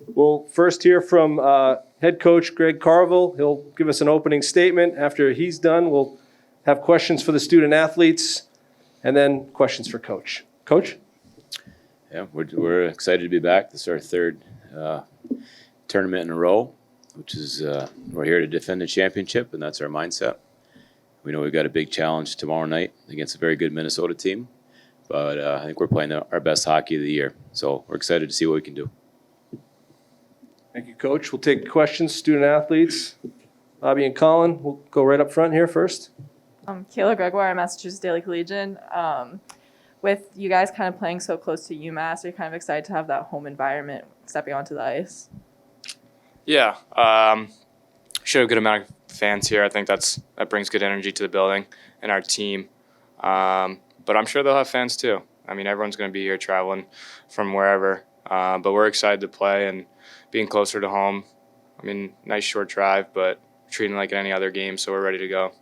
We'll first hear from head coach Greg Carville. He'll give us an opening statement. After he's done, we'll have questions for the student athletes and then questions for Coach. Coach? Yeah, we're excited to be back. This is our third tournament in a row, which is we're here to defend the championship, and that's our mindset. We know we've got a big challenge tomorrow night against a very good Minnesota team, but I think we're playing our best hockey of the year. So we're excited to see what we can do. Thank you, Coach. We'll take questions, student athletes. Bobby and Colin, we'll go right up front here first. Kayla Gregoire, Massachusetts Daily Collegian. With you guys kind of playing so close to UMass, are you kind of excited to have that home environment stepping onto the ice? Yeah, should have a good amount of fans here. I think that brings good energy to the building and our team. But I'm sure they'll have fans too. I mean, everyone's going to be here traveling from wherever. But we're excited to play and being closer to home. I mean, nice short drive, but treating it like any other game, so we're ready to go.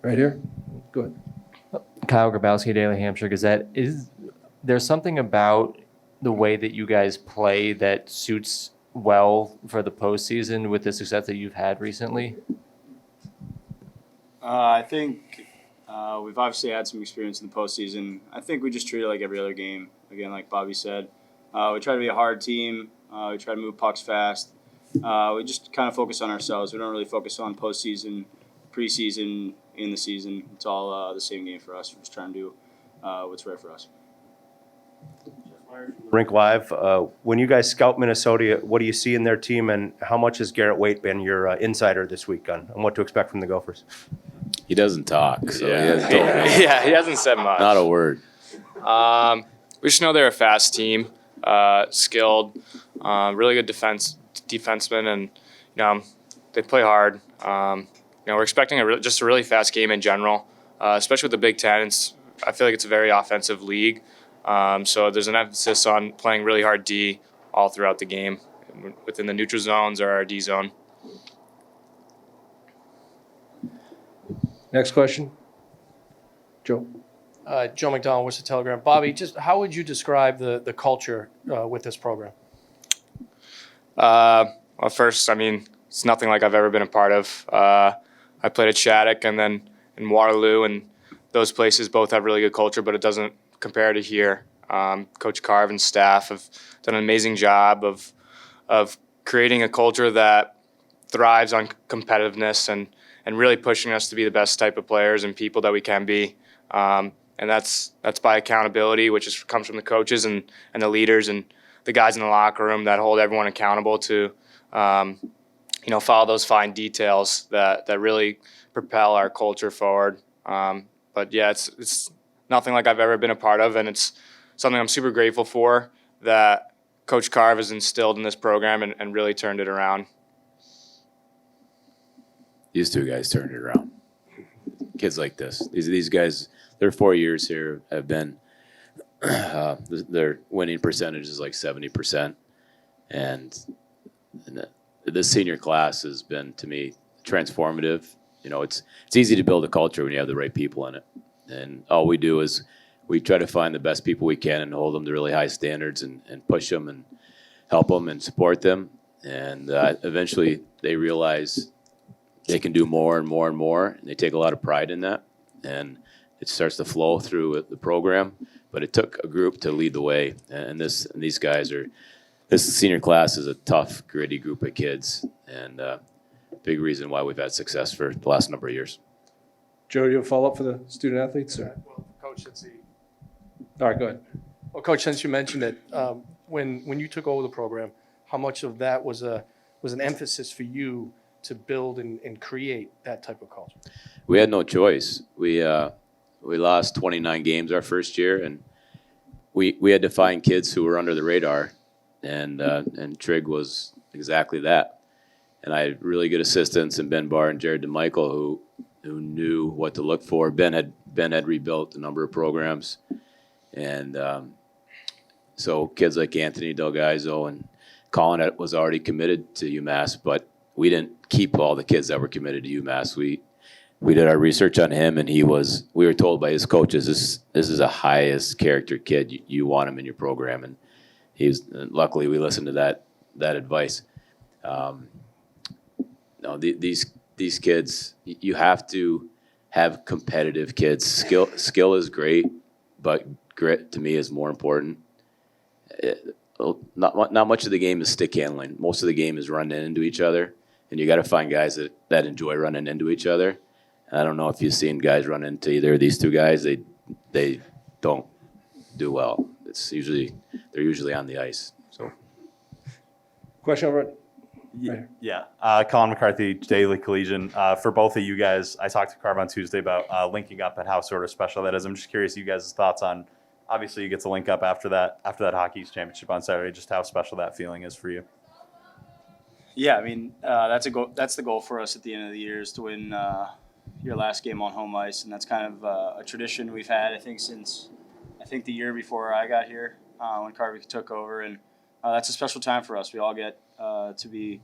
Right here. Go ahead. Kyle Grabowski, Daily Hampshire Gazette. Is there something about the way that you guys play that suits well for the postseason with the success that you've had recently? I think we've obviously had some experience in the postseason. I think we just treat it like every other game. Again, like Bobby said, we try to be a hard team. We try to move pucks fast. We just kind of focus on ourselves. We don't really focus on postseason, preseason, in the season. It's all the same game for us. We're just trying to do what's right for us. Rink Live, when you guys scout Minnesota, what do you see in their team, and how much has Garrett Waite been your insider this week on what to expect from the Gophers? He doesn't talk, so Yeah, he hasn't said much. not a word. We just know they're a fast team, skilled, really good defensemen, and they play hard. We're expecting just a really fast game in general, especially with the Big Ten. I feel like it's a very offensive league, so there's an emphasis on playing really hard D all throughout the game, within the neutral zones or our D zone. Next question. Joe. Joe McDonald, Worcester Telegram. Bobby, just how would you describe the culture with this program? Well, first, I mean, it's nothing like I've ever been a part of. I played at Shattuck and then in Waterloo, and those places both have really good culture, but it doesn't compare to here. Coach Carve and staff have done an amazing job of creating a culture that thrives on competitiveness and really pushing us to be the best type of players and people that we can be. And that's by accountability, which comes from the coaches and the leaders and the guys in the locker room that hold everyone accountable to, follow those fine details that really propel our culture forward. But yeah, it's nothing like I've ever been a part of, and it's something I'm super grateful for that Coach Carve has instilled in this program and really turned it around. These two guys turned it around. Kids like this. These guys, their 4 years here have been, their winning percentage is like 70%. And this senior class has been, to me, transformative. It's easy to build a culture when you have the right people in it. And all we do is we try to find the best people we can and hold them to really high standards and push them and help them and support them. And eventually they realize they can do more and more and more, and they take a lot of pride in that. And it starts to flow through the program. But it took a group to lead the way. And these guys this senior class is a tough, gritty group of kids, and big reason why we've had success for the last number of years. Joe, you have a follow-up for the student athletes? Or? Well, Coach, All right, go ahead. Well, Coach, since you mentioned it, when you took over the program, how much of that was an emphasis for you to build and create that type of culture? We had no choice. We lost 29 games our first year, and we had to find kids who were under the radar, and Trig was exactly that. And I had really good assistants in Ben Barr and Jared DeMichael who knew what to look for. Ben had rebuilt a number of programs, and so kids like Anthony Delgaizo and Colin was already committed to UMass, but we didn't keep all the kids that were committed to UMass. We did our research on him, and we were told by his coaches, this is the highest character kid. You want him in your program. luckily we listened to that advice. No, these kids, you have to have competitive kids. Skill is great, but grit to me is more important. Not much of the game is stick handling. Most of the game is running into each other, and you got to find guys that enjoy running into each other. And I don't know if you've seen guys run into either of these two guys. They don't do well. They're usually on the ice. So Question over. Colin McCarthy, Daily Collegian. For both of you guys, I talked to Carv on Tuesday about linking up and how sort of special that is. I'm just curious you guys' thoughts on, obviously you get to link up after that Hockey East Championship on Saturday, just how special that feeling is for you. Yeah, I mean, that's a goal. That's the goal for us at the end of the year, is to win your last game on home ice, and that's kind of a tradition we've had, I think, since the year before I got here, when Carvey took over, and that's a special time for us. We all get to be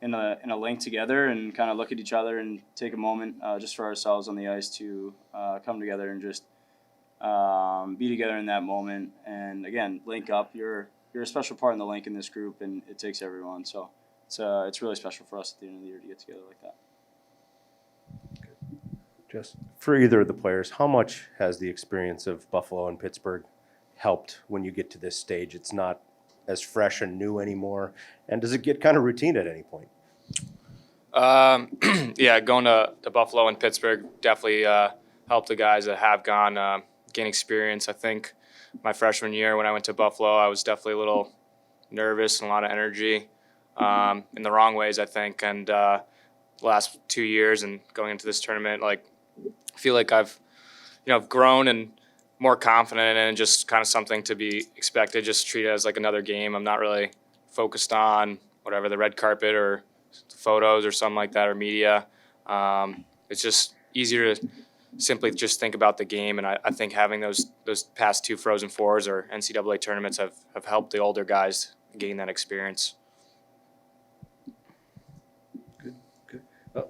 in a link together and kind of look at each other and take a moment just for ourselves on the ice to come together and just be together in that moment. And again, link up. You're a special part in the link in this group, and it takes everyone. So it's really special for us at the end of the year to get together like that. Jess. For either of the players, how much has the experience of Buffalo and Pittsburgh helped when you get to this stage? It's not as fresh and new anymore. And does it get kind of routine at any point? Yeah, going to Buffalo and Pittsburgh definitely helped the guys that have gone gain experience. I think my freshman year when I went to Buffalo, I was definitely a little nervous and a lot of energy in the wrong ways, I think. And last 2 years and going into this tournament, like, I feel like I've grown and more confident, and just kind of something to be expected. Just treat it as like another game. I'm not really focused on whatever the red carpet or photos or something like that or media. It's just easier to simply just think about the game, and I think having those past 2 Frozen Fours or NCAA tournaments have helped the older guys gain that experience. Good.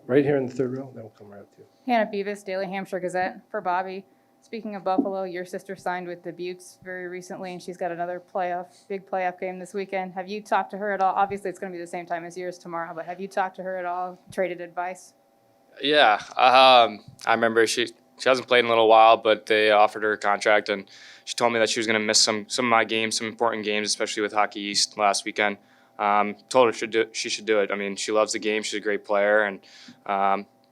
Right here in the third row, then we'll come right up to you. Hannah Beavis, Daily Hampshire Gazette. For Bobby, speaking of Buffalo, your sister signed with the Buttes very recently, and she's got another big playoff game this weekend. Have you talked to her at all? Obviously, it's going to be the same time as yours tomorrow, but have you talked to her at all, traded advice? Yeah, I remember she hasn't played in a little while, but they offered her a contract, and she told me that she was going to miss some of my games, some important games, especially with Hockey East last weekend. Told her she should do it. I mean, she loves the game. She's a great player, and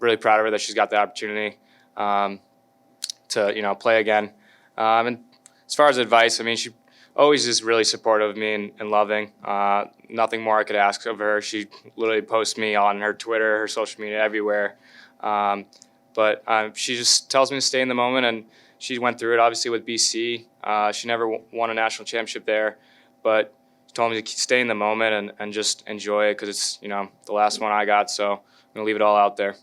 really proud of her that she's got the opportunity to play again. And as far as advice, I mean, she always is really supportive of me and loving. Nothing more I could ask of her. She literally posts me on her Twitter, her social media, everywhere. But she just tells me to stay in the moment, and she went through it obviously with BC. She never won a national championship there, but she told me to stay in the moment and just enjoy it, because it's the last one I got, so I'm gonna leave it all out there.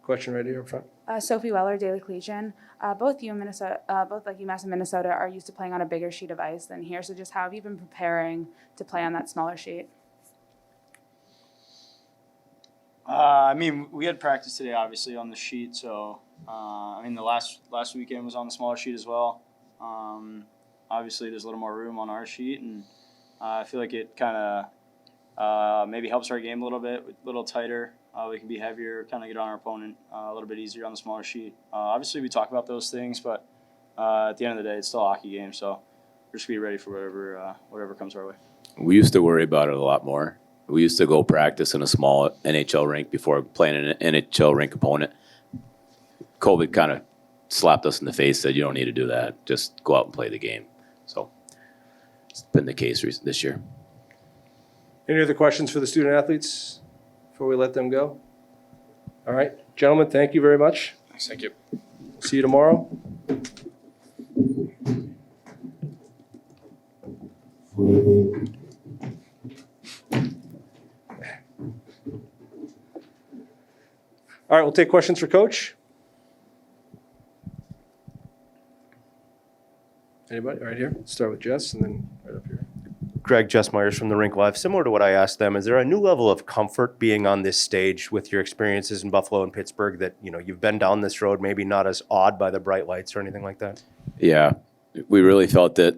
Question right here up front. Sophie Weller, Daily Collegian. Both UMass and Minnesota are used to playing on a bigger sheet of ice than here. So just how have you been preparing to play on that smaller sheet? I mean, we had practice today, obviously, on the sheet. So I mean, the last weekend was on the smaller sheet as well. Obviously, there's a little more room on our sheet, and I feel like it kind of maybe helps our game a little bit, a little tighter. We can be heavier, kind of get on our opponent a little bit easier on the smaller sheet. Obviously, we talk about those things, but at the end of the day, it's still a hockey game, so we're just going to be ready for whatever comes our way. we used to worry about it a lot more. We used to go practice in a small NHL rink before playing an NHL rink opponent. COVID kind of slapped us in the face, said you don't need to do that. Just go out and play the game. So it's been the case this year. Any other questions for the student athletes before we let them go? All right, gentlemen, thank you very much. Thank you. See you tomorrow. All right, we'll take questions for Coach. Anybody? Right here. Let's start with Jess and then right up here. Greg, Jess Myers from the Rink Live. Similar to what I asked them, is there a new level of comfort being on this stage with your experiences in Buffalo and Pittsburgh that, you know, you've been down this road, maybe not as awed by the bright lights or anything like that? Yeah, we really felt that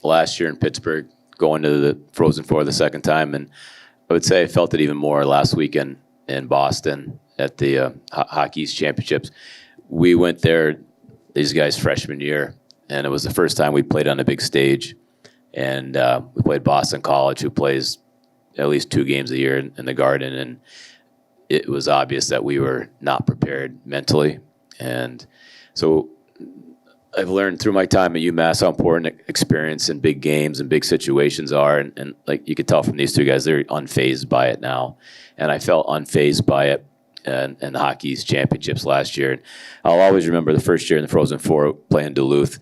last year in Pittsburgh. going to the Frozen Four the second time, and I would say I felt it even more last weekend in Boston at the Hockey East Championships. We went there, these guys freshman year, and it was the first time we played on a big stage. And we played Boston College, who plays at least 2 games a year in the Garden, and it was obvious that we were not prepared mentally. And so I've learned through my time at UMass how important experience in big games and big situations are. And like you could tell from these 2 guys, they're unfazed by it now. And I felt unfazed by it in the Hockey East Championships last year. And I'll always remember the first year in the Frozen Four playing Duluth.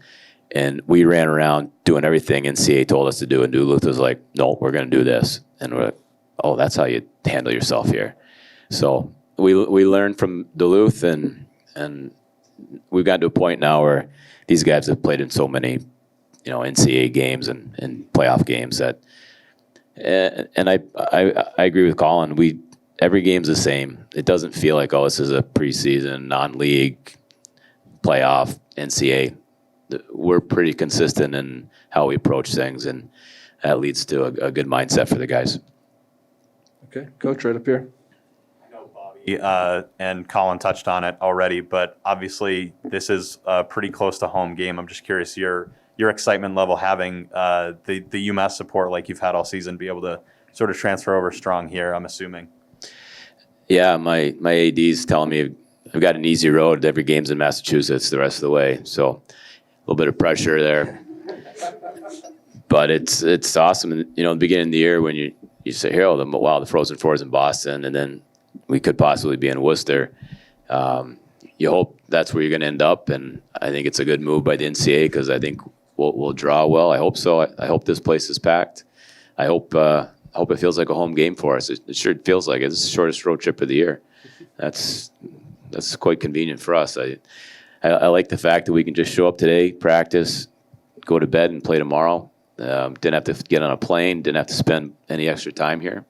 And we ran around doing everything NCAA told us to do. And Duluth was like, no, we're going to do this. And we're like, oh, that's how you handle yourself here. So we learned from Duluth, and we've gotten to a point now where these guys have played in so many, NCAA games and playoff games that, and I agree with Colin. Every game's the same. It doesn't feel like, oh, this is a preseason, non-league, playoff, NCAA. We're pretty consistent in how we approach things, and that leads to a good mindset for the guys. Okay, Coach, right up here. And Colin touched on it already, but obviously this is a pretty close to home game. I'm just curious your excitement level having the UMass support like you've had all season, be able to sort of transfer over strong here, I'm assuming. Yeah, my AD's telling me I've got an easy road. Every game's in Massachusetts the rest of the way, so a little bit of pressure there. But it's awesome. And, at the beginning of the year when you say, "Hey, the Frozen Four is in Boston," and then we could possibly be in Worcester. You hope that's where you're going to end up, and I think it's a good move by the NCAA because I think we'll draw well. I hope so. I hope this place is packed. I hope it feels like a home game for us. It sure feels like it. It's the shortest road trip of the year. That's quite convenient for us. I like the fact that we can just show up today, practice, go to bed, and play tomorrow. Didn't have to get on a plane. Didn't have to spend any extra time here.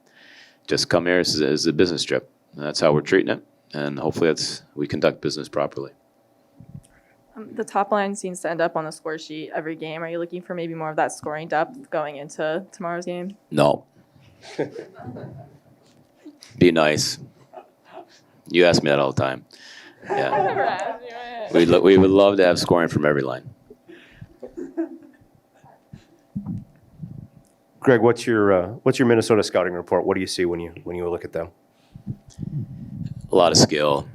Just come here as a business trip. That's how we're treating it, and hopefully we conduct business properly. The top line seems to end up on the score sheet every game. Are you looking for maybe more of that scoring depth going into tomorrow's game? No. Be nice. You ask me that all the time. Yeah. I never asked you. We would love to have scoring from every line. Greg, what's your Minnesota scouting report? What do you see when you look at them? A lot of skill.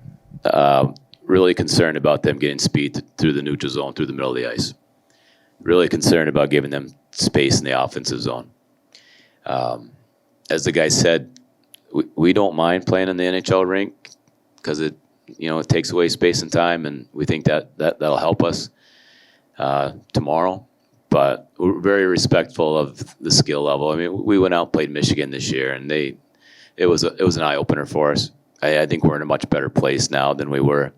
Really concerned about them getting speed through the neutral zone, through the middle of the ice. Really concerned about giving them space in the offensive zone. As the guy said, we don't mind playing in the NHL rink because it takes away space and time, and we think that'll help us tomorrow. But we're very respectful of the skill level. I mean, we went out and played Michigan this year, and it was an eye opener for us. I think we're in a much better place now than we were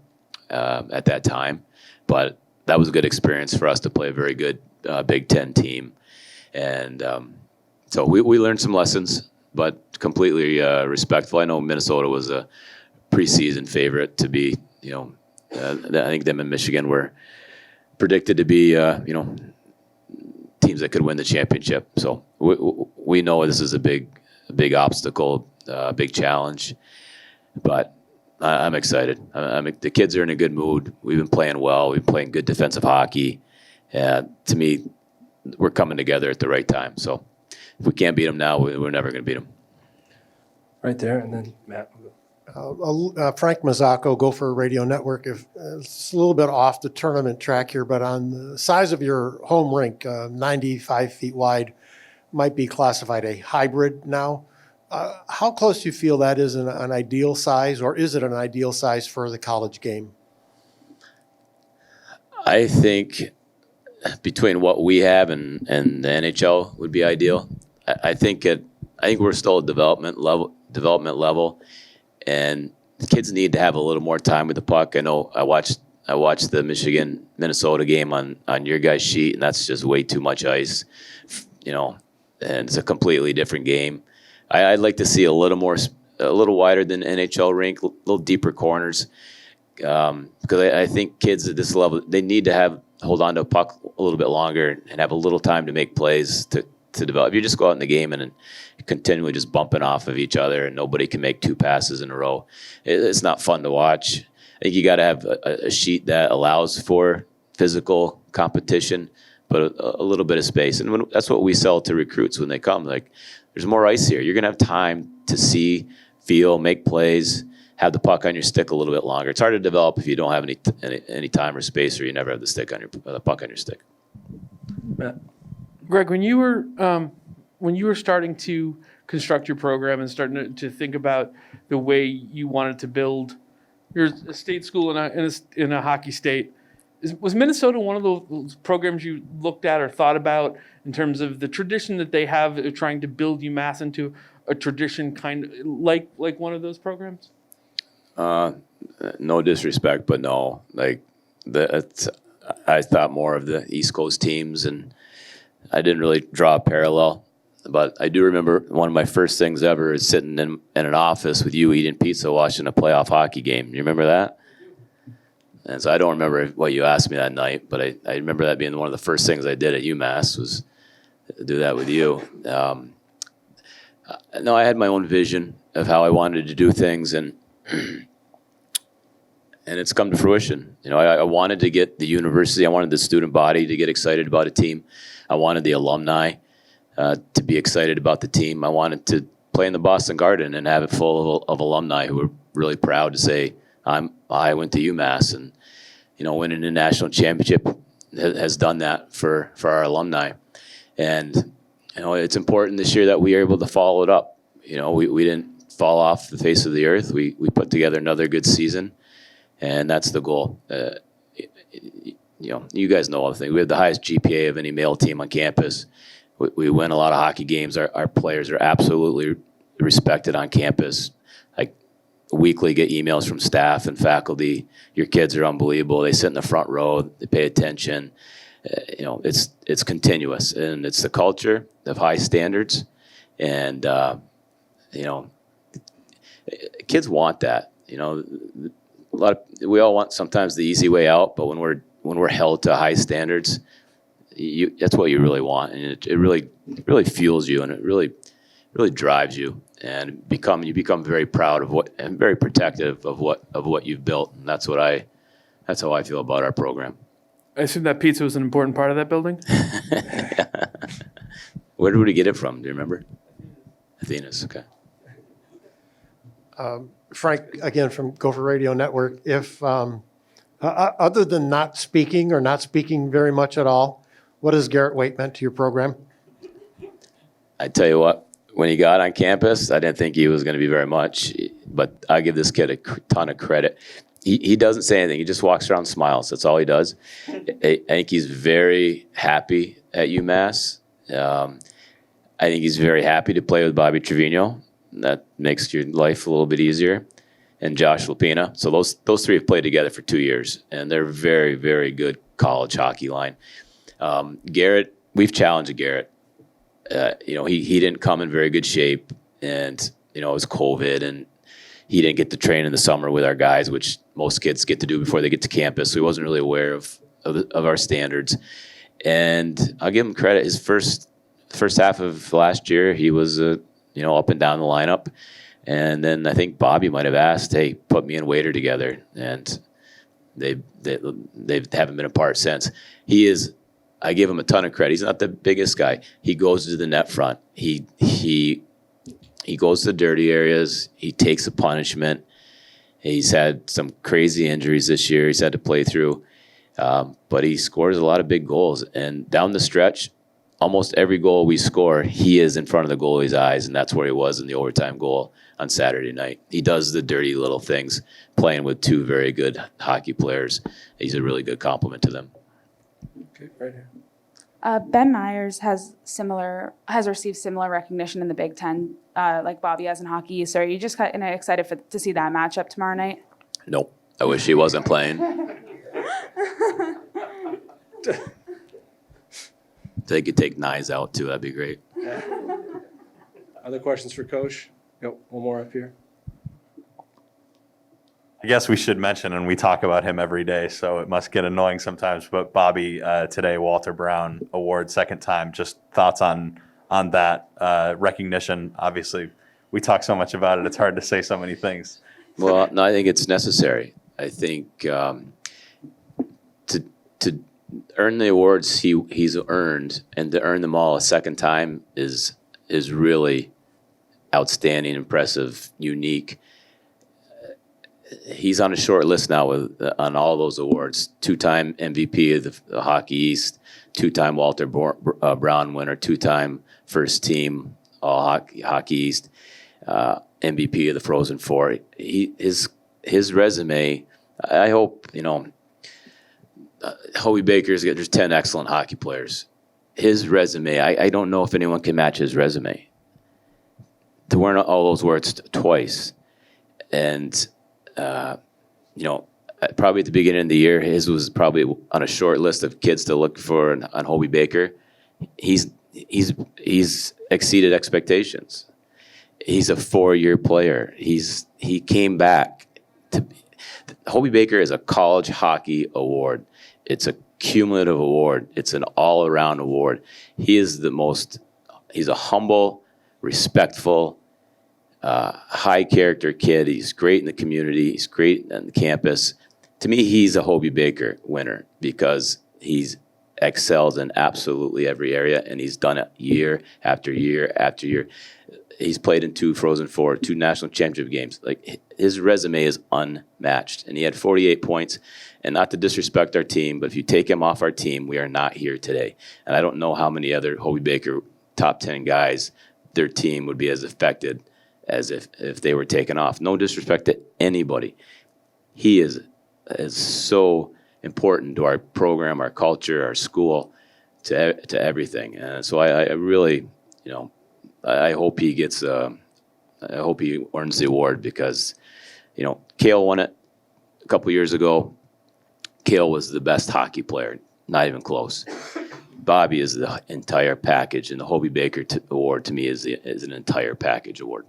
at that time. But that was a good experience for us to play a very good Big Ten team, and so we learned some lessons, but completely respectful. I know Minnesota was a preseason favorite to be. I think them and Michigan were predicted to be. Teams that could win the championship. So we know this is a big obstacle, big challenge, but I'm excited. The kids are in a good mood. We've been playing well. We've been playing good defensive hockey. To me, we're coming together at the right time. So if we can't beat them now, we're never going to beat them. Right there, and then Matt. Frank Mazzacco, Gopher Radio Network. If it's a little bit off the tournament track here, but on the size of your home rink, 95 feet wide, might be classified a hybrid now. How close do you feel that is an ideal size, or is it an ideal size for the college game? I think between what we have and the NHL would be ideal. I think we're still at development level. And the kids need to have a little more time with the puck. I know I watched the Michigan-Minnesota game on your guys' sheet, and that's just way too much ice, and it's a completely different game. I'd like to see a little wider than NHL rink, a little deeper corners, because I think kids at this level, they need to hold on to a puck a little bit longer and have a little time to make plays to to develop. You just go out in the game and continually just bumping off of each other, and nobody can make 2 passes in a row. It's not fun to watch. I think you got to have a sheet that allows for physical competition, but a little bit of space. And that's what we sell to recruits when they come. Like, there's more ice here. You're going to have time to see, feel, make plays, have the puck on your stick a little bit longer. It's hard to develop if you don't have any time or space, or you never have the puck on your stick. Greg, when you were starting to construct your program and starting to think about the way you wanted to build your state school in a hockey state, was Minnesota one of those programs you looked at or thought about in terms of the tradition that they have of trying to build UMass into a tradition kind of like one of those programs? No disrespect, but no. Like, I thought more of the East Coast teams, and I didn't really draw a parallel. But I do remember one of my first things ever is sitting in an office with you eating pizza, watching a playoff hockey game. You remember that? And so I don't remember what you asked me that night, but I remember that being one of the first things I did at UMass was do that with you. No, I had my own vision of how I wanted to do things, and it's come to fruition. You know, I wanted to get the university, I wanted the student body to get excited about a team. I wanted the alumni to be excited about the team. I wanted to play in the Boston Garden and have it full of alumni who were really proud to say, I went to UMass, and winning a national championship has done that for our alumni. And it's important this year that we are able to follow it up. We didn't fall off the face of the earth. We put together another good season, and that's the goal. You guys know all the things. We have the highest GPA of any male team on campus. We win a lot of hockey games. Our players are absolutely respected on campus. Weekly get emails from staff and faculty. Your kids are unbelievable. They sit in the front row. They pay attention. It's continuous, and it's the culture of high standards, and kids want that. We all want sometimes the easy way out, but when we're held to high standards, that's what you really want, and it really fuels you, and it really drives you. And you become very proud of and very protective of what you've built, and that's how I feel about our program. I assume that pizza was an important part of that building. Where did we get it from? Do you remember? Athena's. Okay. Frank, again, from Gopher Radio Network. If other than not speaking or not speaking very much at all, what has Garrett Waite meant to your program? I tell you what. When he got on campus, I didn't think he was going to be very much, but I give this kid a ton of credit. He doesn't say anything. He just walks around and smiles. That's all he does. I think he's very happy at UMass. I think he's very happy to play with Bobby Trevino. That makes your life a little bit easier. And Josh Lupina. So those three have played together for 2 years, and they're very, very good college hockey line. Garrett, we've challenged Garrett. He didn't come in very good shape, and it was COVID, and he didn't get to train in the summer with our guys, which most kids get to do before they get to campus. So he wasn't really aware of our standards. And I'll give him credit. His first half of last year, he was up and down the lineup, and then I think Bobby might have asked, "Hey, put me and Waiter together," and they haven't been apart since. I give him a ton of credit. He's not the biggest guy. He goes to the net front. He goes to the dirty areas. He takes a punishment. He's had some crazy injuries this year he's had to play through. But he scores a lot of big goals. And down the stretch, almost every goal we score, he is in front of the goalie's eyes, and that's where he was in the overtime goal on Saturday night. He does the dirty little things, playing with 2 very good hockey players. He's a really good compliment to them. Okay, right here. Ben Myers has received similar recognition in the Big Ten, like Bobby has in hockey. So are you just kind of excited to see that matchup tomorrow night? Nope. I wish he wasn't playing. They could take knives out too. That'd be great. Other questions for Coach? Yep, one more up here. I guess we should mention, and we talk about him every day, so it must get annoying sometimes, but Bobby, today, Walter Brown Award, second time. Just thoughts on on that recognition? Obviously, we talk so much about it; it's hard to say so many things. Well, no, I think it's necessary. I think to earn the awards he's earned, and to earn them all a second time is really outstanding, impressive, unique. He's on a short list now on all those awards. 2-time MVP of the Hockey East, 2-time Walter Brown winner, 2-time first team All Hockey East, MVP of the Frozen Four. His resume. I hope Hobie Baker's got there's 10 excellent hockey players. His resume. I don't know if anyone can match his resume. To win all those awards twice, and probably at the beginning of the year, his was probably on a short list of kids to look for on Hobie Baker. He's exceeded expectations. He's a 4-year player. He came back to. Hobie Baker is a college hockey award. It's a cumulative award. It's an all-around award. He's a humble, respectful, high character kid. He's great in the community. He's great on the campus. To me, he's a Hobie Baker winner because he's excelled in absolutely every area, and he's done it year after year after year. He's played in 2 Frozen Four, 2 national championship games. Like, his resume is unmatched, and he had 48 points. And not to disrespect our team, but if you take him off our team, we are not here today. And I don't know how many other Hobie Baker top 10 guys, their team would be as affected as if they were taken off. No disrespect to anybody. He is so important to our program, our culture, our school, to everything. And so I really, I hope he gets. I hope he earns the award because, Cale won it a couple years ago. Cale was the best hockey player, not even close. Bobby is the entire package, and the Hobie Baker Award to me is an entire package award.